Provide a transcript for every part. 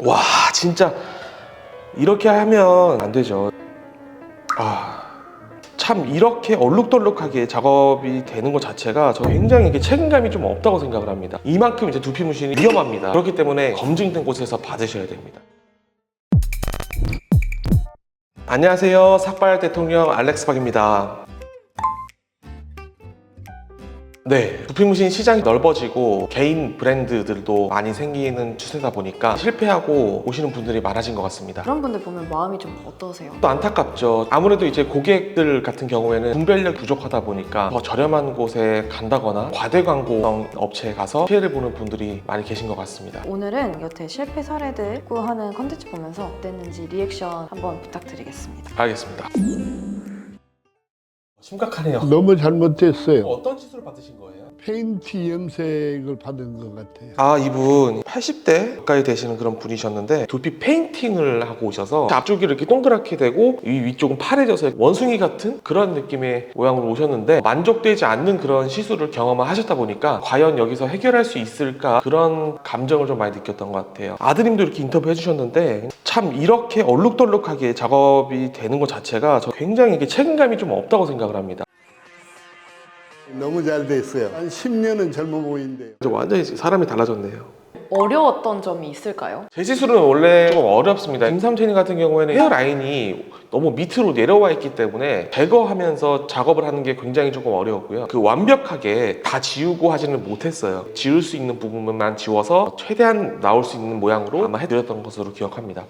와, 진짜 이렇게 하면 안 되죠. 참 이렇게 얼룩덜룩하게 작업이 되는 것 자체가 저 굉장히 이게 책임감이 좀 없다고 생각을 합니다. 이만큼 이제 두피 문신이 위험합니다. 그렇기 때문에 검증된 곳에서 받으셔야 됩니다. 안녕하세요, 삭발 대통령 알렉스 박입니다. 네, 두피 문신 시장이 넓어지고 개인 브랜드들도 많이 생기는 추세다 보니까 실패하고 오시는 분들이 많아진 것 같습니다. 그런 분들 보면 마음이 좀 어떠세요? 또 안타깝죠. 아무래도 이제 고객들 같은 경우에는 분별력 부족하다 보니까 더 저렴한 곳에 간다거나 과대 광고성 업체에 가서 피해를 보는 분들이 많이 계신 것 같습니다. 오늘은 여태 실패 사례들 구하는 컨텐츠 보면서 어땠는지 리액션 한번 부탁드리겠습니다. 알겠습니다. 심각하네요. 너무 잘못됐어요. 어떤 시술을 받으신 거예요? 페인트 염색을 받은 것 같아요. 이분 80대 가까이 되시는 그런 분이셨는데 두피 페인팅을 하고 오셔서 앞쪽이 이렇게 동그랗게 되고 이 위쪽은 파래져서 원숭이 같은 그런 느낌의 모양으로 오셨는데 만족되지 않는 그런 시술을 경험하셨다 보니까 과연 여기서 해결할 수 있을까 그런 감정을 좀 많이 느꼈던 것 같아요. 아드님도 이렇게 인터뷰 해주셨는데 참 이렇게 얼룩덜룩하게 작업이 되는 것 자체가 저 굉장히 이게 책임감이 좀 없다고 생각을 합니다. 너무 잘 됐어요. 한 10년은 젊어 보이는데요. 완전히 사람이 달라졌네요. 어려웠던 점이 있을까요? 제 시술은 원래 조금 어렵습니다. 임삼천이 같은 경우에는 헤어라인이 너무 밑으로 내려와 있기 때문에 제거하면서 작업을 하는 게 굉장히 조금 어려웠고요. 완벽하게 다 지우고 하지는 못했어요. 지울 수 있는 부분만 지워서 최대한 나올 수 있는 모양으로 아마 해드렸던 것으로 기억합니다.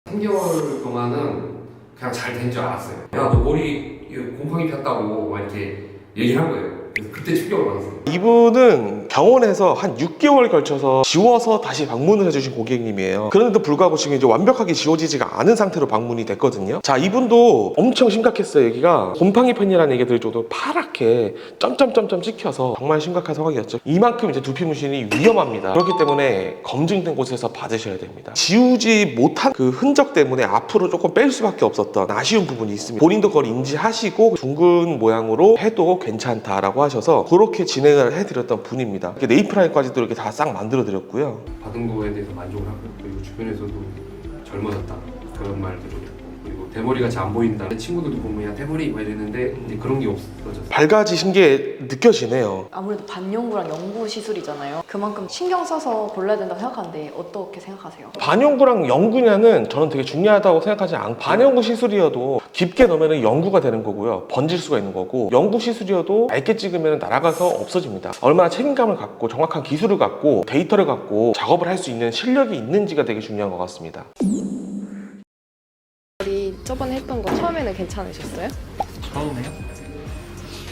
3개월 동안은 그냥 잘 된 줄 알았어요. 야, 너 머리 곰팡이 폈다고 막 이렇게 얘기한 거예요. 그래서 그때 충격을 받았어요. 이분은 병원에서 한 6개월 걸쳐서 지워서 다시 방문을 해주신 고객님이에요. 그런데도 불구하고 지금 이제 완벽하게 지워지지가 않은 상태로 방문이 됐거든요. 자, 이분도 엄청 심각했어요. 여기가 곰팡이 펜이라는 얘기 들을 정도로 파랗게 점점점점 찍혀서 정말 심각한 상황이었죠. 이만큼 이제 두피 문신이 위험합니다. 그렇기 때문에 검증된 곳에서 받으셔야 됩니다. 지우지 못한 그 흔적 때문에 앞으로 조금 뺄 수밖에 없었던 아쉬운 부분이 있습니다. 본인도 그걸 인지하시고 둥근 모양으로 해도 괜찮다라고 하셔서 그렇게 진행을 해드렸던 분입니다. 이렇게 네이프라인까지도 이렇게 다 싹 만들어 드렸고요. 받은 거에 대해서 만족을 하고, 그리고 주변에서도 젊어졌다 그런 말들을 듣고, 그리고 대머리가 잘 안 보인다. 친구들도 보면 야 대머리 막 이랬는데 이제 그런 게 없어졌어요. 밝아지신 게 느껴지네요. 아무래도 반영구랑 영구 시술이잖아요. 그만큼 신경 써서 골라야 된다고 생각하는데 어떻게 생각하세요? 반영구랑 영구냐는 저는 되게 중요하다고 생각하지 않고, 반영구 시술이어도 깊게 넣으면 영구가 되는 거고요. 번질 수가 있는 거고, 영구 시술이어도 얇게 찍으면 날아가서 없어집니다. 얼마나 책임감을 갖고 정확한 기술을 갖고 데이터를 갖고 작업을 할 수 있는 실력이 있는지가 되게 중요한 것 같습니다. 우리 저번에 했던 거 처음에는 괜찮으셨어요? 처음에요?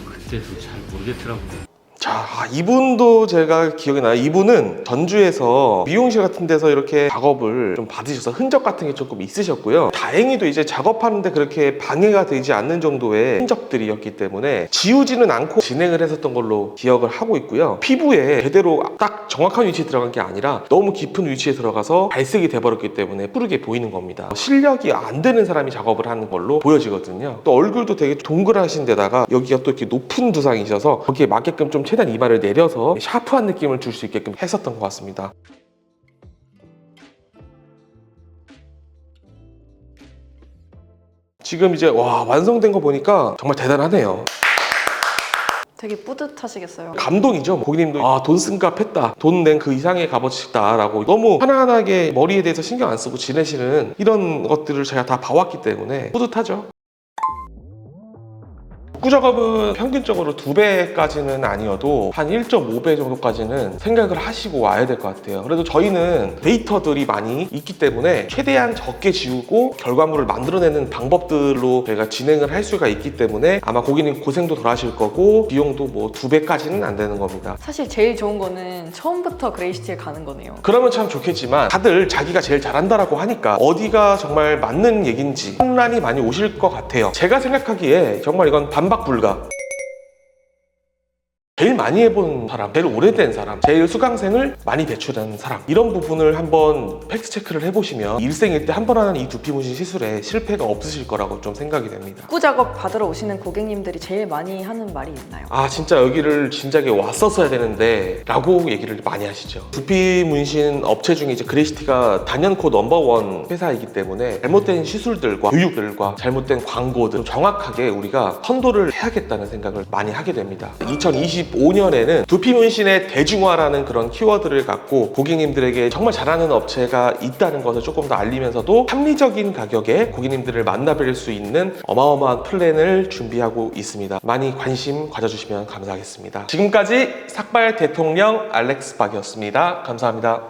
그때도 잘 모르겠더라고요. 자, 이분도 제가 기억이 나요. 이분은 전주에서 미용실 같은 데서 이렇게 작업을 좀 받으셔서 흔적 같은 게 조금 있으셨고요. 다행히도 이제 작업하는데 그렇게 방해가 되지 않는 정도의 흔적들이었기 때문에 지우지는 않고 진행을 했었던 걸로 기억을 하고 있고요. 피부에 제대로 딱 정확한 위치에 들어간 게 아니라 너무 깊은 위치에 들어가서 발색이 돼버렸기 때문에 푸르게 보이는 겁니다. 실력이 안 되는 사람이 작업을 하는 걸로 보여지거든요. 또 얼굴도 되게 동그라신 데다가 여기가 또 이렇게 높은 두상이셔서 거기에 맞게끔 좀 최대한 이마를 내려서 샤프한 느낌을 줄 수 있게끔 했었던 것 같습니다. 지금 이제 완성된 거 보니까 정말 대단하네요. 되게 뿌듯하시겠어요. 감동이죠. 고객님도 돈 쓴 값 했다, 돈 낸 그 이상의 값어치다 라고 너무 편안하게 머리에 대해서 신경 안 쓰고 지내시는 이런 것들을 제가 다 봐왔기 때문에 뿌듯하죠. 복구 작업은 평균적으로 2배까지는 아니어도 한 1.5배 정도까지는 생각을 하시고 와야 될 것 같아요. 그래도 저희는 데이터들이 많이 있기 때문에 최대한 적게 지우고 결과물을 만들어내는 방법들로 저희가 진행을 할 수가 있기 때문에 아마 고객님 고생도 덜 하실 거고 비용도 뭐 2배까지는 안 되는 겁니다. 사실 제일 좋은 거는 처음부터 그레이시티에 가는 거네요. 그러면 참 좋겠지만 다들 자기가 제일 잘한다라고 하니까 어디가 정말 맞는 얘기인지 혼란이 많이 오실 것 같아요. 제가 생각하기에 정말 이건 반박 불가. 제일 많이 해본 사람, 제일 오래된 사람, 제일 수강생을 많이 배출한 사람, 이런 부분을 한번 팩트 체크를 해보시면 일생일 때 한 번 하는 이 두피 문신 시술에 실패가 없으실 거라고 좀 생각이 됩니다. 입구 작업 받으러 오시는 고객님들이 제일 많이 하는 말이 있나요? 아 진짜 여기를 진작에 왔었어야 되는데 라고 얘기를 많이 하시죠. 두피 문신 업체 중에 이제 그레이시티가 단연코 넘버원 회사이기 때문에 잘못된 시술들과 교육들과 잘못된 광고들 좀 정확하게 우리가 선도를 해야겠다는 생각을 많이 하게 됩니다. 2025년에는 두피 문신의 대중화라는 그런 키워드를 갖고 고객님들에게 정말 잘하는 업체가 있다는 것을 조금 더 알리면서도 합리적인 가격에 고객님들을 만나뵐 수 있는 어마어마한 플랜을 준비하고 있습니다. 많이 관심 가져주시면 감사하겠습니다. 지금까지 삭발 대통령 알렉스 박이었습니다. 감사합니다.